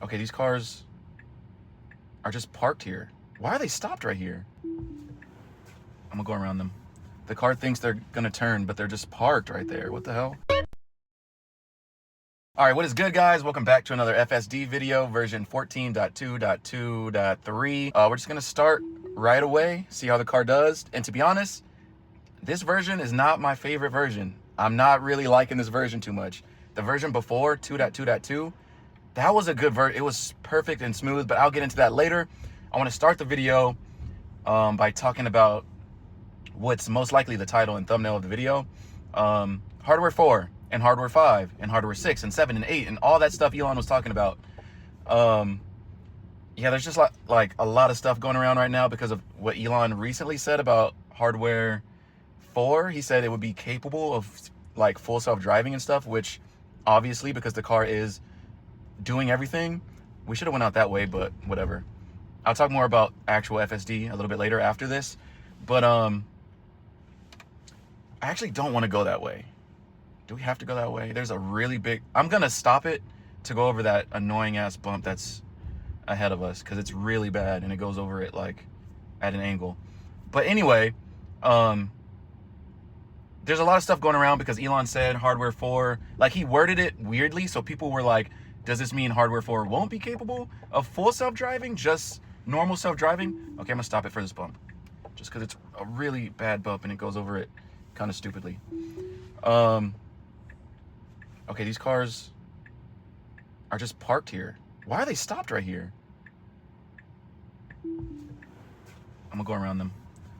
Okay, these cars are just parked here. Why are they stopped right here? I'm gonna go around them. The car thinks they're gonna turn, but they're just parked right there. What the hell? All right, what is good, guys? Welcome back to another FSD video, version 14.2.2.3. We're just gonna start right away, see how the car does. And to be honest, this version is not my favorite version. I'm not really liking this version too much. The version before, 2.2.2, that was a good version. It was perfect and smooth, but I'll get into that later. I want to start the video by talking about what's most likely the title and thumbnail of the video. Hardware 4 and hardware 5 and hardware 6 and 7 and 8 and all that stuff Elon was talking about. Yeah, there's just like a lot of stuff going around right now because of what Elon recently said about hardware 4. He said it would be capable of like full self-driving and stuff, which obviously, because the car is doing everything, we should have went out that way, but whatever. I'll talk more about actual FSD a little bit later after this, but I actually don't want to go that way. Do we have to go that way? There's a really big, I'm gonna stop it to go over that annoying ass bump that's ahead of us, because it's really bad and it goes over it like at an angle. But anyway, there's a lot of stuff going around because Elon said hardware 4, like he worded it weirdly, so people were like, does this mean hardware 4 won't be capable of full self-driving, just normal self-driving? Okay, I'm gonna stop it for this bump, just because it's a really bad bump and it goes over it kind of stupidly. Okay, these cars are just parked here. Why are they stopped right here? I'm gonna go around them.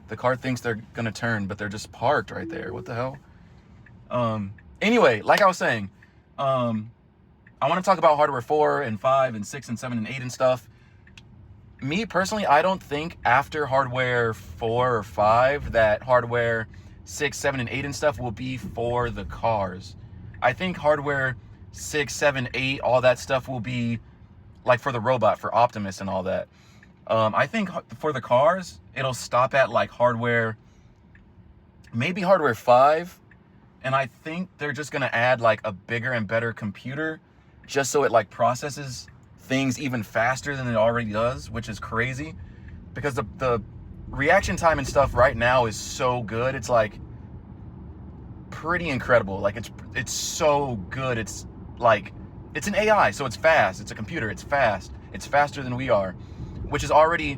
The car thinks they're gonna turn, but they're just parked right there. What the hell? Anyway, like I was saying, I want to talk about hardware 4 and 5 and 6 and 7 and 8 and stuff. Me personally, I don't think after hardware 4 or 5 that hardware 6, 7, and 8 and stuff will be for the cars. I think hardware 6, 7, 8, all that stuff will be like for the robot, for Optimus and all that. I think for the cars, it'll stop at like hardware, maybe hardware 5. And I think they're just going to add like a bigger and better computer just so it like processes things even faster than it already does, which is crazy because the reaction time and stuff right now is so good. It's like pretty incredible. Like it's so good. It's like, it's an AI, so it's fast. It's a computer. It's fast. It's faster than we are, which is already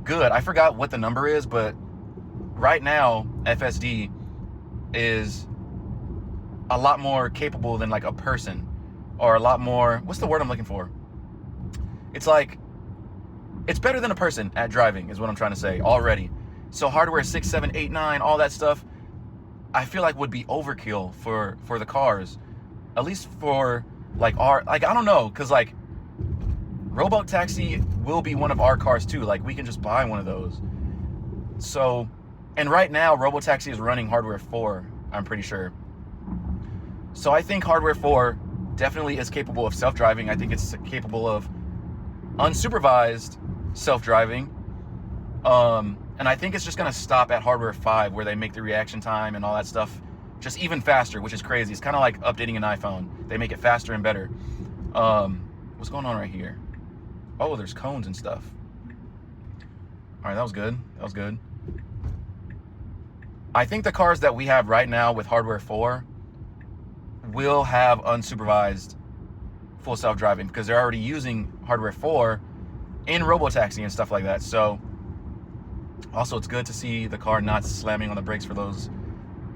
good. I forgot what the number is, but right now FSD is a lot more capable than like a person, or a lot more, what's the word I'm looking for? It's like, it's better than a person at driving is what I'm trying to say already. So hardware 6, 7, 8, 9, all that stuff, I feel like would be overkill for the cars, at least for like our, like, I don't know, because like Robot Taxi will be one of our cars too. Like we can just buy one of those. So, and right now Robot Taxi is running hardware 4, I'm pretty sure. So I think hardware 4 definitely is capable of self-driving. I think it's capable of unsupervised self-driving. And I think it's just gonna stop at hardware 5 where they make the reaction time and all that stuff just even faster, which is crazy. It's kind of like updating an iPhone. They make it faster and better. What's going on right here? Oh, there's cones and stuff. All right, that was good. That was good. I think the cars that we have right now with hardware 4 will have unsupervised full self-driving because they're already using hardware 4 in robotaxi and stuff like that. So also it's good to see the car not slamming on the brakes for those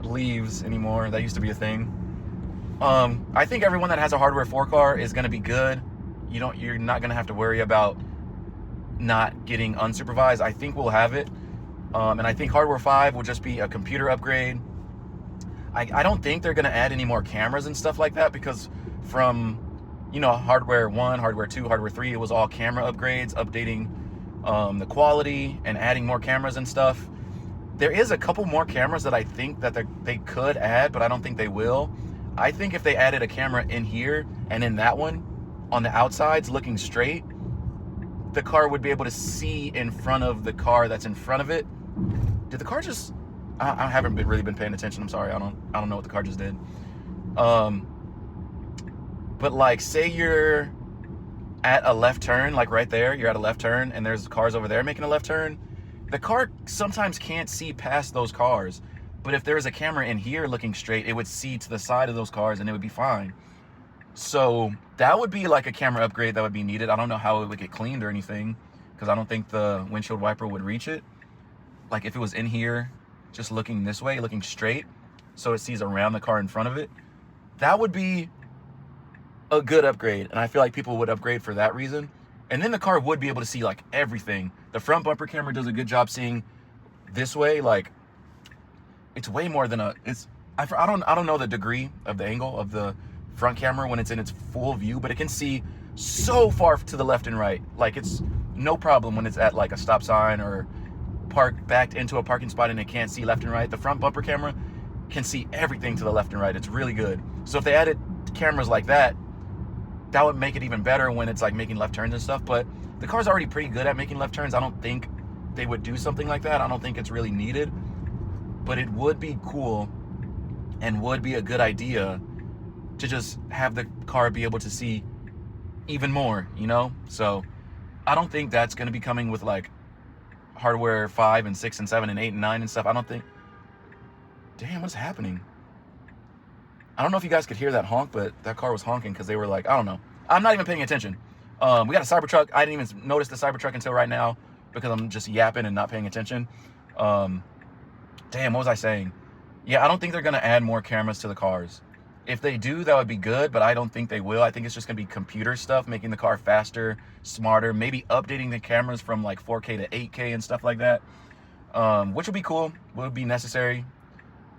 leaves anymore. That used to be a thing. I think everyone that has a hardware 4 car is going to be good. You're not going to have to worry about not getting unsupervised. I think we'll have it. And I think hardware 5 will just be a computer upgrade. I don't think they're going to add any more cameras and stuff like that because from, hardware 1, hardware 2, hardware 3, it was all camera upgrades, updating the quality and adding more cameras and stuff. There is a couple more cameras that I think that they could add, but I don't think they will. I think if they added a camera in here and in that one on the outsides looking straight, the car would be able to see in front of the car that's in front of it. Did the car just... I haven't really been paying attention. I'm sorry. I don't know what the car just did. But like, say you're at a left turn, like right there, you're at a left turn and there's cars over there making a left turn, the car sometimes can't see past those cars. But if there was a camera in here looking straight, it would see to the side of those cars and it would be fine. So that would be like a camera upgrade that would be needed. I don't know how it would get cleaned or anything, because I don't think the windshield wiper would reach it. Like if it was in here, just looking this way, looking straight, so it sees around the car in front of it, that would be a good upgrade. And I feel like people would upgrade for that reason. And then the car would be able to see like everything. The front bumper camera does a good job seeing this way. Like it's way more than I don't know the degree of the angle of the front camera when it's in its full view, but it can see so far to the left and right. Like it's no problem when it's at like a stop sign or backed into a parking spot and it can't see left and right. The front bumper camera can see everything to the left and right. It's really good. So if they added cameras like that, that would make it even better when it's like making left turns and stuff. But the car's already pretty good at making left turns. I don't think they would do something like that. I don't think it's really needed, but it would be cool and would be a good idea to just have the car be able to see even more, you know? So I don't think that's going to be coming with like hardware 5 and 6 and 7 and 8 and 9 and stuff. I don't think. Damn, what's happening? I don't know if you guys could hear that honk, but that car was honking because they were like, I don't know. I'm not even paying attention. We got a Cybertruck. I didn't even notice the Cybertruck until right now because I'm just yapping and not paying attention. Damn, what was I saying? Yeah, I don't think they're going to add more cameras to the cars. If they do, that would be good, but I don't think they will. I think it's just going to be computer stuff, making the car faster, smarter, maybe updating the cameras from like 4K to 8K and stuff like that, which would be cool, would be necessary.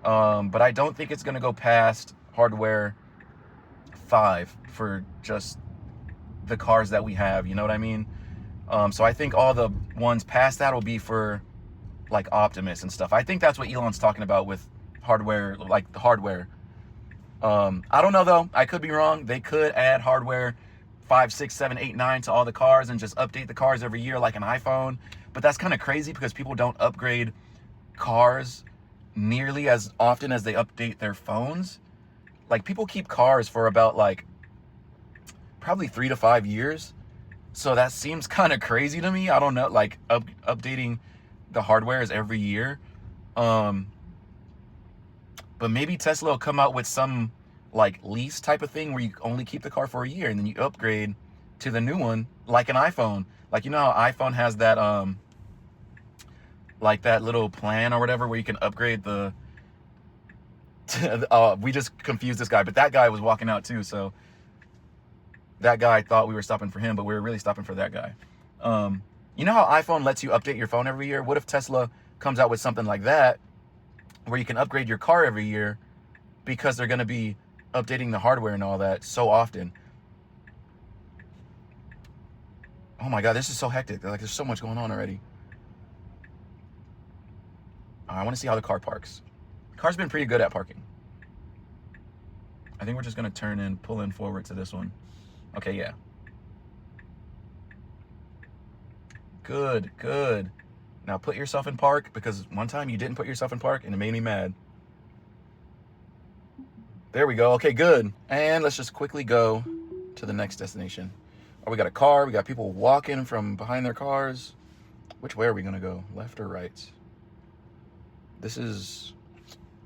But I don't think it's going to go past hardware 5 for just the cars that we have, you know what I mean? So I think all the ones past that will be for like Optimus and stuff. I think that's what Elon's talking about with hardware, like the hardware. I don't know though. I could be wrong. They could add hardware 5, 6, 7, 8, 9 to all the cars and just update the cars every year like an iPhone. But that's kind of crazy because people don't upgrade cars nearly as often as they update their phones. Like people keep cars for about like probably 3 to 5 years. So that seems kind of crazy to me. I don't know, like updating the hardware is every year. But maybe Tesla will come out with some like lease type of thing where you only keep the car for a year and then you upgrade to the new one like an iPhone. Like, you know how iPhone has that like that little plan or whatever where you can upgrade the we just confused this guy, but that guy was walking out too, so that guy thought we were stopping for him, but we were really stopping for that guy. You know how iPhone lets you update your phone every year? What if Tesla comes out with something like that where you can upgrade your car every year because they're going to be updating the hardware and all that so often? Oh my God, this is so hectic. Like, there's so much going on already. I want to see how the car parks. The car's been pretty good at parking. I think we're just going to pull in forward to this one. Okay, yeah. Good, good. Now put yourself in park, because one time you didn't put yourself in park and it made me mad. There we go. Okay, good. And let's just quickly go to the next destination. Oh, we got a car. We got people walking from behind their cars. Which way are we going to go? Left or right? This is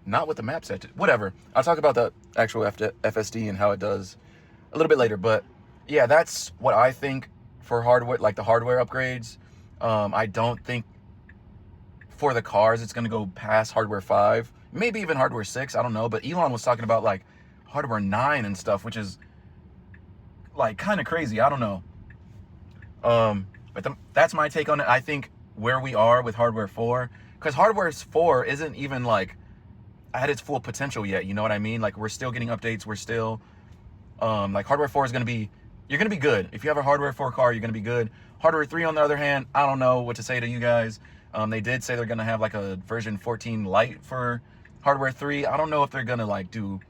not what the map said. Whatever. I'll talk about the actual FSD and how it does a little bit later. But yeah, that's what I think for hardware, like the hardware upgrades. I don't think for the cars it's going to go past hardware 5, maybe even hardware 6, I don't know. But Elon was talking about like hardware 9 and stuff, which is like kind of crazy. I don't know. But that's my take on it. I think where we are with hardware 4, because hardware 4 isn't even like at its full potential yet, you know what I mean? Like, we're still getting updates. We're still like, hardware 4 is going to be, you're going to be good. If you have a hardware 4 car, you're going to be good. Hardware 3, on the other hand, I don't know what to say to you guys. They did say they're going to have like a version 14 Lite for hardware 3. I don't know if they're going to like do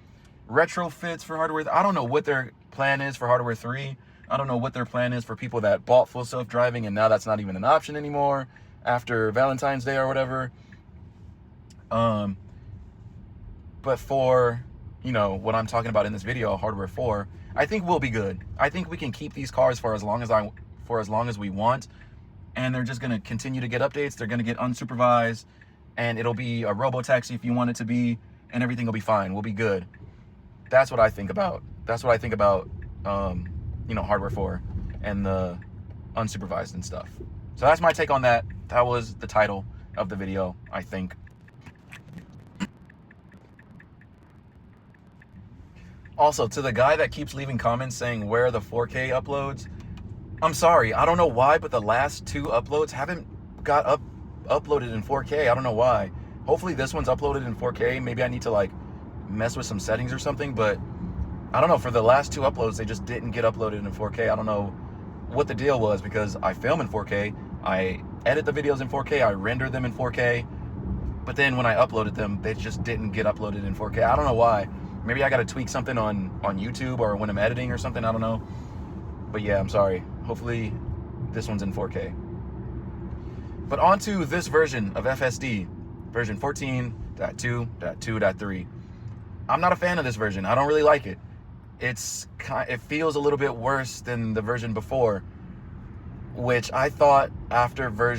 retrofits for hardware. I don't know what their plan is for hardware 3. I don't know what their plan is for people that bought full self-driving and now that's not even an option anymore after Valentine's Day or whatever. But for, you know, what I'm talking about in this video, hardware 4, I think we'll be good. I think we can keep these cars for as long as we want, and they're just gonna continue to get updates. They're gonna get unsupervised, and it'll be a robo-taxi if you want it to be, and everything will be fine. We'll be good. That's what I think about. That's what I think about, hardware 4 and the unsupervised and stuff. So that's my take on that. That was the title of the video, I think. Also, to the guy that keeps leaving comments saying, where are the 4K uploads? I'm sorry, I don't know why, but the last 2 uploads haven't got uploaded in 4K. I don't know why. Hopefully this one's uploaded in 4K. Maybe I need to like mess with some settings or something, but I don't know. For the last 2 uploads, they just didn't get uploaded in 4K. I don't know what the deal was, because I film in 4K, I edit the videos in 4K, I render them in 4K, but then when I uploaded them, they just didn't get uploaded in 4K. I don't know why. Maybe I got to tweak something on YouTube or when I'm editing or something. I don't know. But yeah, I'm sorry. Hopefully this one's in 4K. But on to this version of FSD, version 14.2.2.3. I'm not a fan of this version. I don't really like it. It feels a little bit worse than the version before, which I thought after like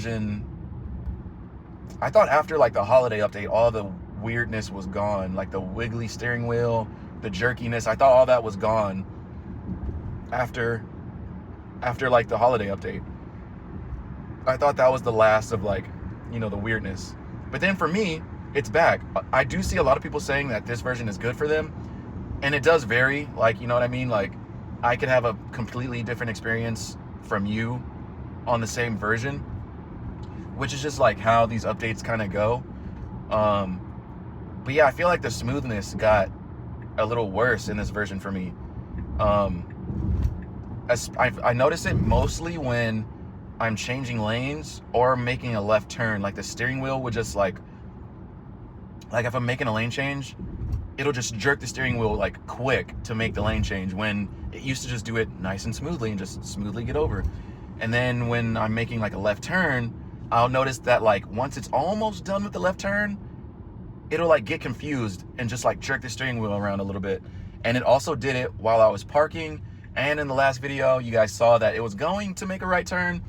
the holiday update, all the weirdness was gone. Like the wiggly steering wheel, the jerkiness, I thought all that was gone after like the holiday update. I thought that was the last of like, the weirdness. But then for me, it's back. I do see a lot of people saying that this version is good for them, and it does vary. Like, you know what I mean? Like, I could have a completely different experience from you on the same version, which is just like how these updates kind of go. But yeah, I feel like the smoothness got a little worse in this version for me. I notice it mostly when I'm changing lanes or making a left turn. Like the steering wheel would just like if I'm making a lane change, it'll just jerk the steering wheel like quick to make the lane change, when it used to just do it nice and smoothly and just smoothly get over. And then when I'm making like a left turn, I'll notice that like once it's almost done with the left turn, it'll like get confused and just like jerk the steering wheel around a little bit. And it also did it while I was parking. And in the last video, you guys saw that it was going to make a right turn,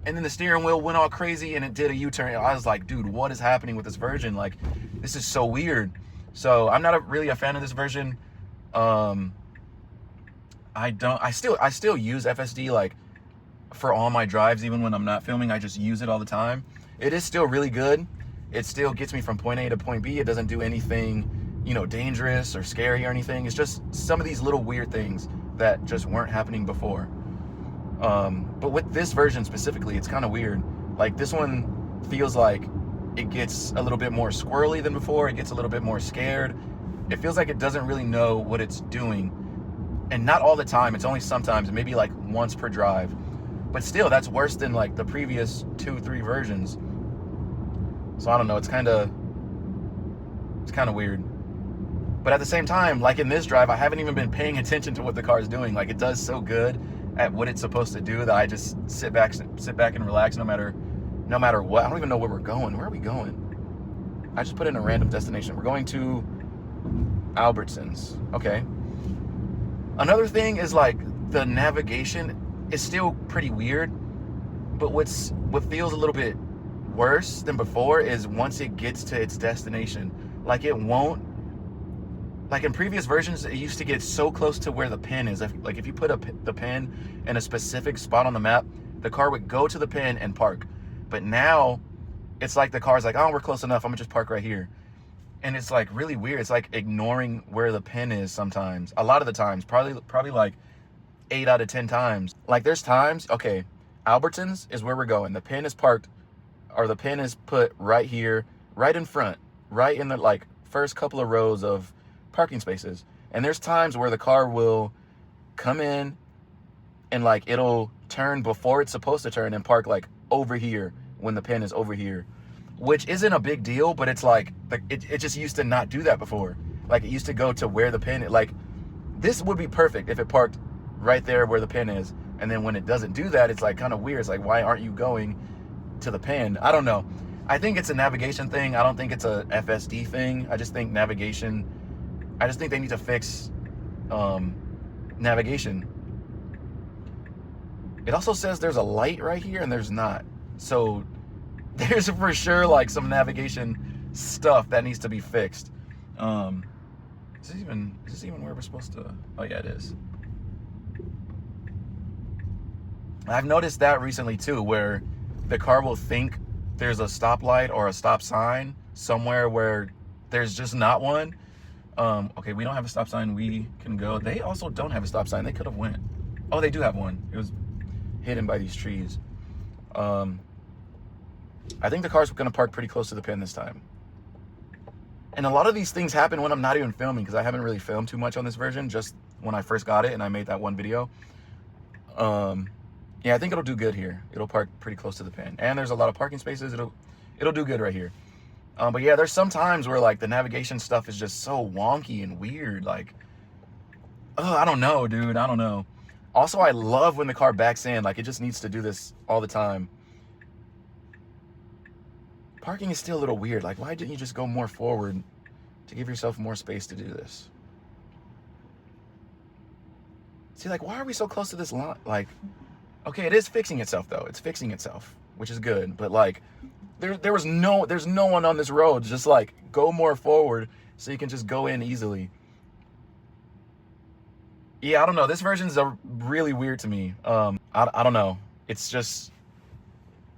and then the steering wheel went all crazy and it did a U-turn. I was like, dude, what is happening with this version? Like, this is so weird. So I'm not really a fan of this version. I still use FSD like for all my drives, even when I'm not filming. I just use it all the time. It is still really good. It still gets me from point A to point B. It doesn't do anything, dangerous or scary or anything. It's just some of these little weird things that just weren't happening before. But with this version specifically, it's kind of weird. Like this one feels like it gets a little bit more squirrely than before. It gets a little bit more scared. It feels like it doesn't really know what it's doing. And not all the time, it's only sometimes, maybe like once per drive. But still, that's worse than like the previous 2-3 versions. So I don't know, it's kind of weird. But at the same time, like in this drive, I haven't even been paying attention to what the car is doing. Like it does so good at what it's supposed to do that I just sit back and relax no matter what. I don't even know where we're going. Where are we going? I just put in a random destination. We're going to Albertsons. Okay. Another thing is like the navigation is still pretty weird, but what feels a little bit worse than before is once it gets to its destination. Like it won't. Like in previous versions, it used to get so close to where the pin is. If you put the pin in a specific spot on the map, the car would go to the pin and park. But now, it's like the car's like, oh, we're close enough, I'm gonna just park right here. And it's like really weird. It's like ignoring where the pin is sometimes. A lot of the times, probably like 8 out of 10 times. Like there's times, okay, Albertsons is where we're going. The pin is parked, or the pin is put right here, right in front, right in the like first couple of rows of parking spaces. And there's times where the car will come in and like it'll turn before it's supposed to turn and park like over here when the pin is over here, which isn't a big deal, but it's like it just used to not do that before. Like it used to go to where the pin, like this would be perfect if it parked right there where the pin is. And then when it doesn't do that, it's like kind of weird. It's like, why aren't you going to the pin? I don't know. I think it's a navigation thing. I don't think it's a FSD thing. I just think they need to fix navigation. It also says there's a light right here and there's not. So there's for sure like some navigation stuff that needs to be fixed. Is this even where we're supposed to? Oh yeah, it is. I've noticed that recently too, where the car will think there's a stoplight or a stop sign somewhere where there's just not one. Okay, we don't have a stop sign. We can go. They also don't have a stop sign. They could have went. Oh, they do have one. It was hidden by these trees. I think the car's gonna park pretty close to the pin this time. And a lot of these things happen when I'm not even filming, because I haven't really filmed too much on this version, just when I first got it and I made that one video. Yeah, I think it'll do good here. It'll park pretty close to the pin. And there's a lot of parking spaces. It'll do good right here. But yeah, there's some times where like the navigation stuff is just so wonky and weird. Like, oh, I don't know, dude. I don't know. Also, I love when the car backs in. Like, it just needs to do this all the time. Parking is still a little weird. Like, why didn't you just go more forward to give yourself more space to do this? See, like, why are we so close to this line? Like, okay, it is fixing itself, though. It's fixing itself, which is good. But, like, there's no one on this road. Just, like, go more forward so you can just go in easily. Yeah, I don't know. This version's really weird to me. I don't know. It's just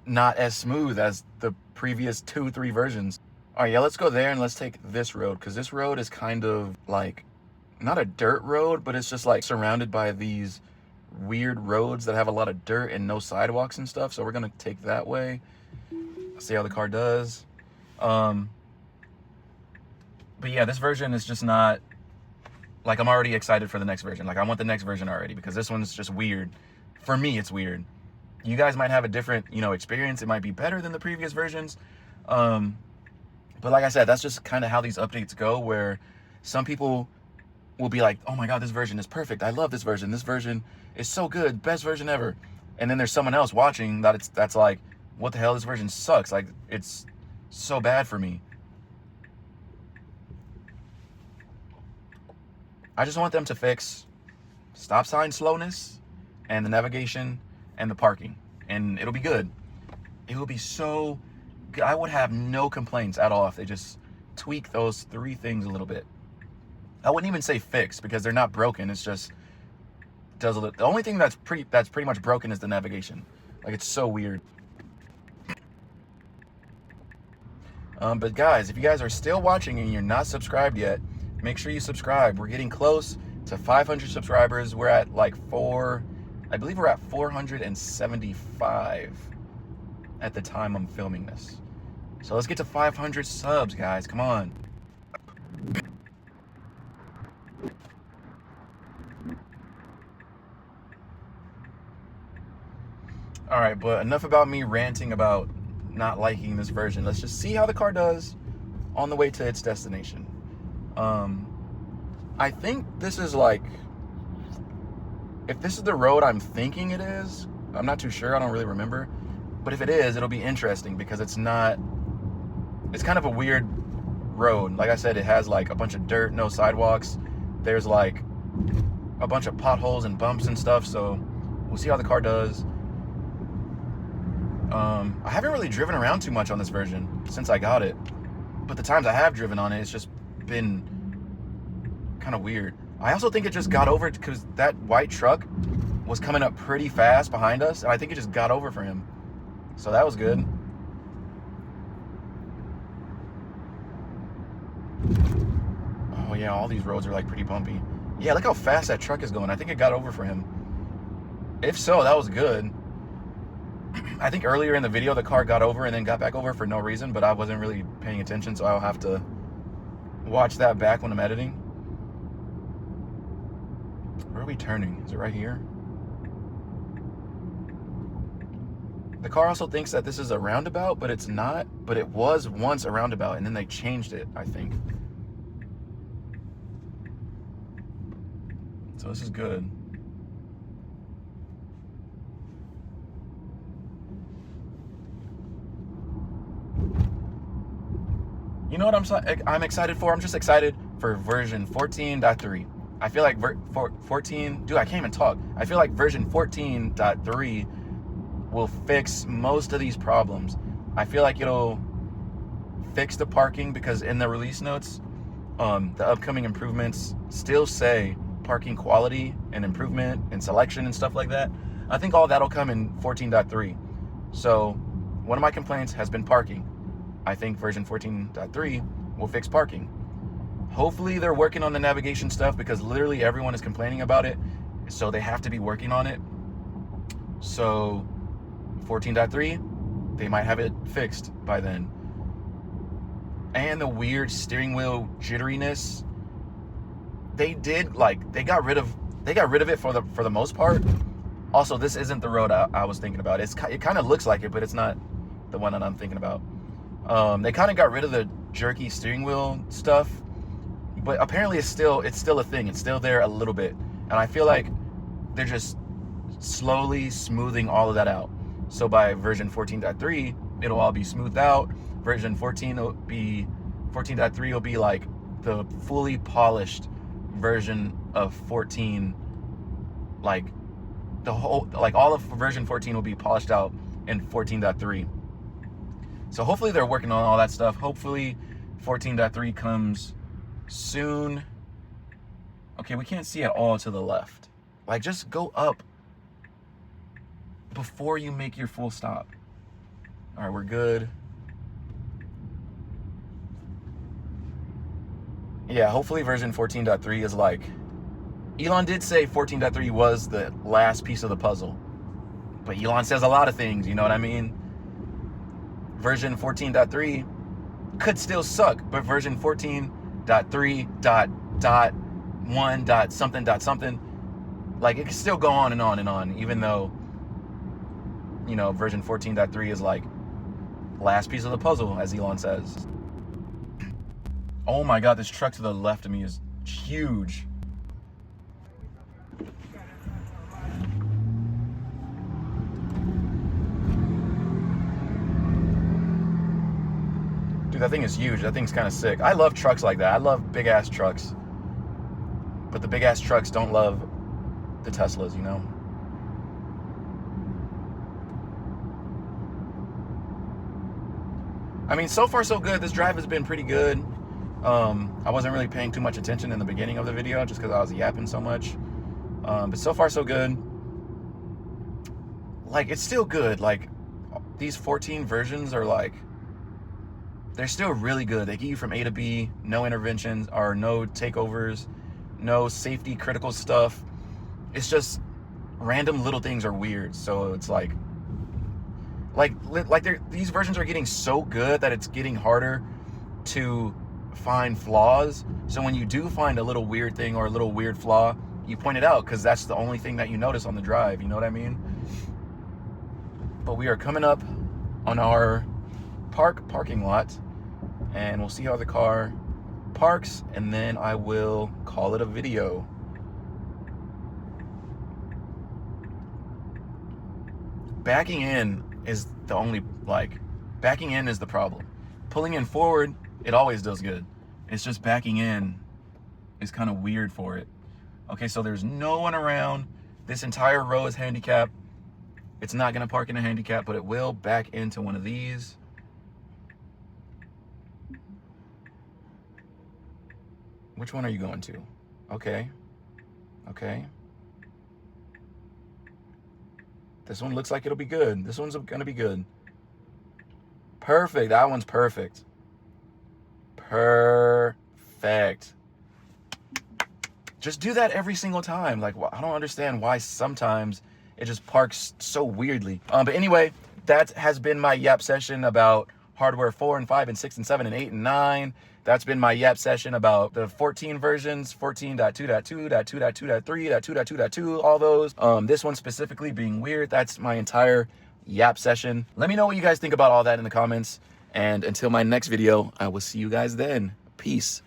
not as smooth as the previous 2-3 versions. All right, yeah, let's go there and let's take this road, because this road is kind of like not a dirt road, but it's just like surrounded by these weird roads that have a lot of dirt and no sidewalks and stuff. So we're gonna take that way, see how the car does. But yeah, this version is just not like, I'm already excited for the next version. Like, I want the next version already, because this one's just weird. For me, it's weird. You guys might have a different, experience. It might be better than the previous versions. But like I said, that's just kind of how these updates go, where some people will be like, oh my God, this version is perfect. I love this version. This version is so good. Best version ever. And then there's someone else watching that's like, what the hell? This version sucks. Like, it's so bad for me. I just want them to fix stop sign slowness and the navigation and the parking, and it'll be good. It will be so good. I would have no complaints at all if they just tweak those 3 things a little bit. I wouldn't even say fix, because they're not broken. It's just does a little. The only thing that's pretty much broken is the navigation. Like, it's so weird. But guys, if you guys are still watching and you're not subscribed yet, make sure you subscribe. We're getting close to 500 subscribers. We're at like I believe we're at 475 at the time I'm filming this. So let's get to 500 subs, guys. Come on. All right, but enough about me ranting about not liking this version. Let's just see how the car does on the way to its destination. I think this is like, if this is the road I'm thinking it is, I'm not too sure. I don't really remember. But if it is, it'll be interesting, because it's kind of a weird road. Like I said, it has like a bunch of dirt, no sidewalks. There's like a bunch of potholes and bumps and stuff. So we'll see how the car does. I haven't really driven around too much on this version since I got it. But the times I have driven on it, it's just been kind of weird. I also think it just got over it because that white truck was coming up pretty fast behind us, and I think it just got over for him. So that was good. Oh yeah, all these roads are like pretty bumpy. Yeah, look how fast that truck is going. I think it got over for him. If so, that was good. I think earlier in the video the car got over and then got back over for no reason, but I wasn't really paying attention, so I'll have to watch that back when I'm editing. Where are we turning? Is it right here? The car also thinks that this is a roundabout, but it's not. But it was once a roundabout, and then they changed it, I think. So this is good. You know what I'm excited for? I'm just excited for version 14.3. I feel like 14, dude, I can't even talk. I feel like version 14.3 will fix most of these problems. I feel like it'll fix the parking, because in the release notes, the upcoming improvements still say parking quality and improvement and selection and stuff like that. I think all that'll come in 14.3. So one of my complaints has been parking. I think version 14.3 will fix parking. Hopefully they're working on the navigation stuff, because literally everyone is complaining about it. So they have to be working on it. So 14.3, they might have it fixed by then. And the weird steering wheel jitteriness, they got rid of it for the most part. Also, this isn't the road I was thinking about. It kind of looks like it, but it's not the one that I'm thinking about. They kind of got rid of the jerky steering wheel stuff, but apparently it's still a thing. It's still there a little bit, and I feel like they're just slowly smoothing all of that out. So by version 14.3, it'll all be smoothed out. Version 14.3 will be like the fully polished version of 14. Like all of version 14 will be polished out in 14.3. So hopefully they're working on all that stuff. Hopefully 14.3 comes soon. Okay, we can't see at all to the left. Like, just go up before you make your full stop. All right, we're good. Yeah, hopefully version 14.3 is like, Elon did say 14.3 was the last piece of the puzzle, but Elon says a lot of things, you know what I mean? Version 14.3 could still suck, but version 14.3 ... something, like, it can still go on and on and on, even though, you know, version 14.3 is like last piece of the puzzle, as Elon says. Oh my God, this truck to the left of me is huge. Dude, that thing is huge. That thing's kind of sick. I love trucks like that. I love big ass trucks. But the big ass trucks don't love the Teslas, you know? I mean, so far so good. This drive has been pretty good. I wasn't really paying too much attention in the beginning of the video just because I was yapping so much. But so far so good. Like, it's still good. Like, these 14 versions are like, they're still really good. They get you from A to B, no interventions or no takeovers, no safety critical stuff. It's just random little things are weird. So it's like these versions are getting so good that it's getting harder to find flaws. So when you do find a little weird thing or a little weird flaw, you point it out, because that's the only thing that you notice on the drive, you know what I mean? But we are coming up on our parking lot, and we'll see how the car parks, and then I will call it a video. Backing in is backing in is the problem. Pulling in forward, it always does good. It's just backing in is kind of weird for it. Okay, so there's no one around. This entire row is handicapped. It's not gonna park in a handicap, but it will back into one of these. Which one are you going to? Okay. This one looks like it'll be good. This one's gonna be good. Perfect, that one's perfect. Perfect. Just do that every single time. Like, I don't understand why sometimes it just parks so weirdly. But anyway, that has been my yap session about hardware 4 and 5 and 6 and 7 and 8 and 9. That's been my yap session about the 14 versions, 14.2.2, .2.2.3, .2.2.2, all those. This one specifically being weird. That's my entire yap session. Let me know what you guys think about all that in the comments. And until my next video, I will see you guys then. Peace.